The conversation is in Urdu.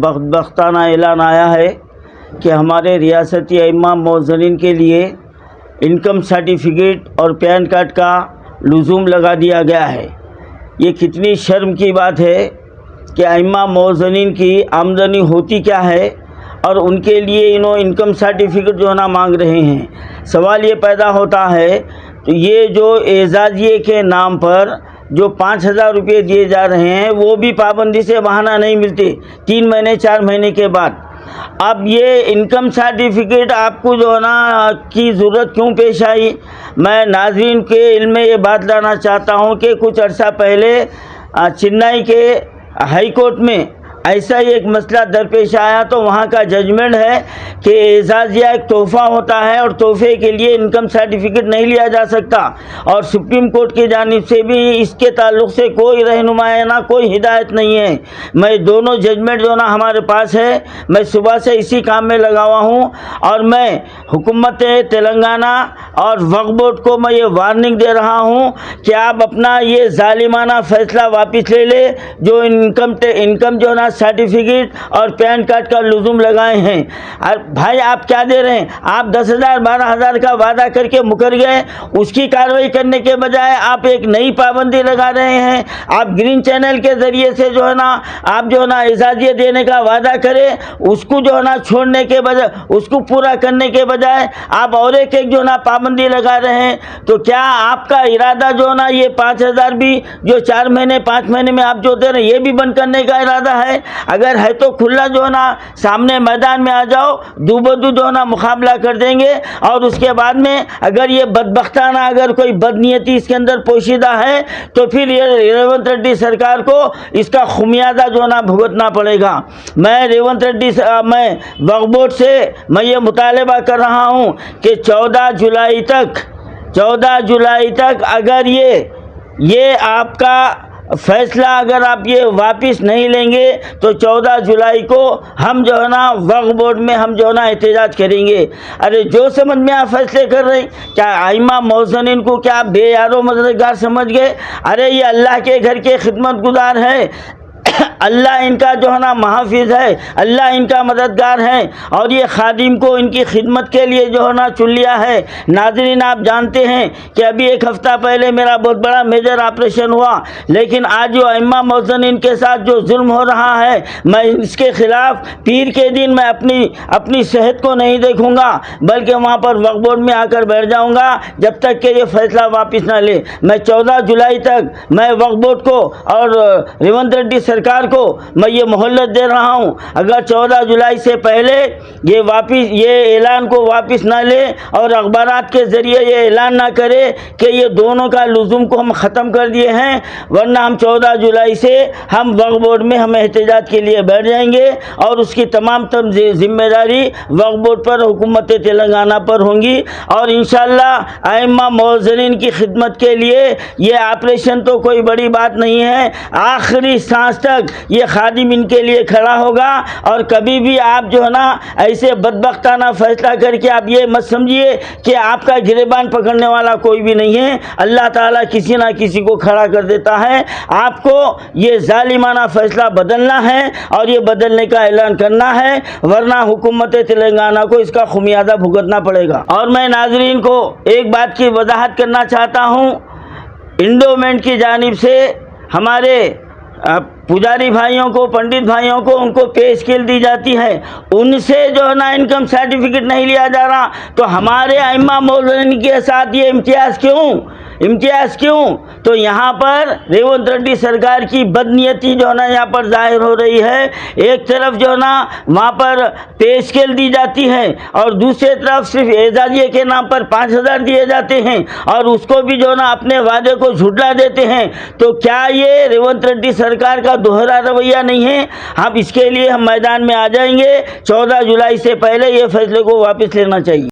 بدبختانہ اعلان آیا ہے کہ ہمارے ریاستی ائمہ موذنین کے لیے انکم سرٹیفکیٹ اور پین کارڈ کا لزوم لگا دیا گیا ہے۔ یہ کتنی شرم کی بات ہے کہ ائمہ موذنین کی آمدنی ہوتی کیا ہے اور ان کے لیے انکم سرٹیفکیٹ جو ہے نا مانگ رہے ہیں۔ سوال یہ پیدا ہوتا ہے تو یہ جو اعزازیے کے نام پر جو 5,000 روپے دیے جا رہے ہیں وہ بھی پابندی سے بہانہ نہیں ملتے 3 مہینے 4 مہینے کے بعد۔ اب یہ انکم سرٹیفکیٹ آپ کو جو ہے نا کی ضرورت کیوں پیش آئی؟ میں ناظرین کے علم میں یہ بات لانا چاہتا ہوں کہ کچھ عرصہ پہلے چنئی کے ہائی کورٹ میں ایسا ہی ایک مسئلہ درپیش آیا تو وہاں کا ججمنٹ ہے کہ اعزازیہ ایک تحفہ ہوتا ہے اور تحفے کے لیے انکم سرٹیفکیٹ نہیں لیا جا سکتا، اور سپریم کورٹ کی جانب سے بھی اس کے تعلق سے کوئی رہنمائی کوئی ہدایت نہیں ہے۔ میں دونوں ججمنٹ جو نا ہمارے پاس ہے، میں صبح سے اسی کام میں لگا ہوا ہوں، اور میں حکومت تلنگانہ اور وقف بورڈ کو میں یہ وارننگ دے رہا ہوں کہ آپ اپنا یہ ظالمانہ فیصلہ واپس لے لے جو انکم جو نا سرٹیفکیٹ اور پین کارڈ کا لزوم لگائے ہیں۔ بھائی آپ کیا دے رہے ہیں؟ آپ 10,000 12,000 کا وعدہ کر کے مکر گئے، اس کی کارروائی کرنے کے بجائے آپ ایک نئی پابندی لگا رہے ہیں۔ آپ گرین چینل کے ذریعے سے جو ہے نا آپ جو ہے نا اعزازیہ دینے کا وعدہ کرے، اس کو جو ہے نا چھوڑنے کے بجائے اس کو پورا کرنے کے بجائے آپ اور ایک جو ہے نا پابندی لگا رہے ہیں۔ تو کیا آپ کا ارادہ جو ہے نا یہ 5,000 بھی جو 4 مہینے 5 مہینے میں آپ جو دے رہے ہیں یہ بھی بند کرنے کا ارادہ ہے؟ اگر ہے تو کھلا جو ہے نا سامنے میدان میں آ جاؤ، دو بدو جو ہے نا مقابلہ کر دیں گے، اور اس کے بعد میں اگر یہ بدبختانہ اگر کوئی بدنیتی اس کے اندر پوشیدہ ہے تو پھر یہ ریونت ریڈی سرکار کو اس کا خمیازہ جو ہے نا بھگتنا پڑے گا۔ میں ریونت ریڈی میں وقف بورڈ سے میں یہ مطالبہ کر رہا ہوں کہ 14 جولائی تک اگر یہ آپ کا فیصلہ اگر آپ یہ واپس نہیں لیں گے تو 14 جولائی کو ہم جو ہے نا وقف بورڈ میں ہم جو ہے نا احتجاج کریں گے۔ ارے جو سمجھ میں آپ فیصلے کر رہے ہیں، کیا ائمہ موذنین کو کیا بے یار و مددگار سمجھ گئے؟ ارے یہ اللہ کے گھر کے خدمت گزار ہے، اللہ ان کا جو ہے نا محافظ ہے، اللہ ان کا مددگار ہے، اور یہ خادم کو ان کی خدمت کے لیے جو ہے نا چن لیا ہے۔ ناظرین آپ جانتے ہیں کہ ابھی 1 ہفتہ پہلے میرا بہت بڑا میجر آپریشن ہوا، لیکن آج جو ائمہ موذنین کے ساتھ جو ظلم ہو رہا ہے میں اس کے خلاف پیر کے دن میں اپنی صحت کو نہیں دیکھوں گا، بلکہ وہاں پر وقف بورڈ میں آ کر بیٹھ جاؤں گا جب تک کہ یہ فیصلہ واپس نہ لے۔ میں 14 جولائی تک میں وقف بورڈ کو اور ریونت ریڈی سرکار کو میں یہ مہلت دے رہا ہوں، اگر 14 جولائی سے پہلے یہ اعلان کو واپس نہ لے اور اخبارات کے ذریعے یہ اعلان نہ کرے کہ یہ دونوں کا لزوم کو ہم ختم کر دیے ہیں، ورنہ ہم 14 جولائی سے ہم وقف بورڈ میں ہم احتجاج کے لیے بیٹھ جائیں گے، اور اس کی تمام ذمہ داری وقف بورڈ پر حکومت تلنگانہ پر ہوں گی، اور انشاءاللہ ائمہ موذنین کی خدمت کے لیے یہ آپریشن تو کوئی بڑی بات نہیں ہے، آخری سانس تک یہ خادم ان کے لیے کھڑا ہوگا، اور کبھی بھی آپ جو ہے نا ایسے بدبختانہ فیصلہ کر کے آپ یہ مت سمجھیے کہ آپ کا گریبان پکڑنے والا کوئی بھی نہیں ہے، اللہ تعالیٰ کسی نہ کسی کو کھڑا کر دیتا ہے۔ آپ کو یہ ظالمانہ فیصلہ بدلنا ہے اور یہ بدلنے کا اعلان کرنا ہے، ورنہ حکومت تلنگانہ کو اس کا خمیازہ بھگتنا پڑے گا۔ اور میں ناظرین کو ایک بات کی وضاحت کرنا چاہتا ہوں، انڈومنٹ کی جانب سے ہمارے پجاری بھائیوں کو، پنڈت بھائیوں کو ان کو پے اسکیل دی جاتی ہے، ان سے جو ہے نا انکم سرٹیفکیٹ نہیں لیا جا رہا، تو ہمارے ائمہ موذنین کے ساتھ یہ امتیاز کیوں؟ تو یہاں پر ریونت ریڈی سرکار کی بدنیتی جو ہے نا یہاں پر ظاہر ہو رہی ہے۔ ایک طرف جو ہے نا وہاں پر پے اسکیل دی جاتی ہے، اور دوسری طرف صرف اعزازیے کے نام پر 5,000 دیے جاتے ہیں، اور اس کو بھی جو ہے نا اپنے وعدے کو جھٹلا دیتے ہیں۔ تو کیا یہ ریونت ریڈی سرکار کا دوہرا رویہ نہیں ہے؟ اب اس کے لیے ہم میدان میں آ جائیں گے، 14 جولائی سے پہلے یہ فیصلے کو واپس لینا چاہیے۔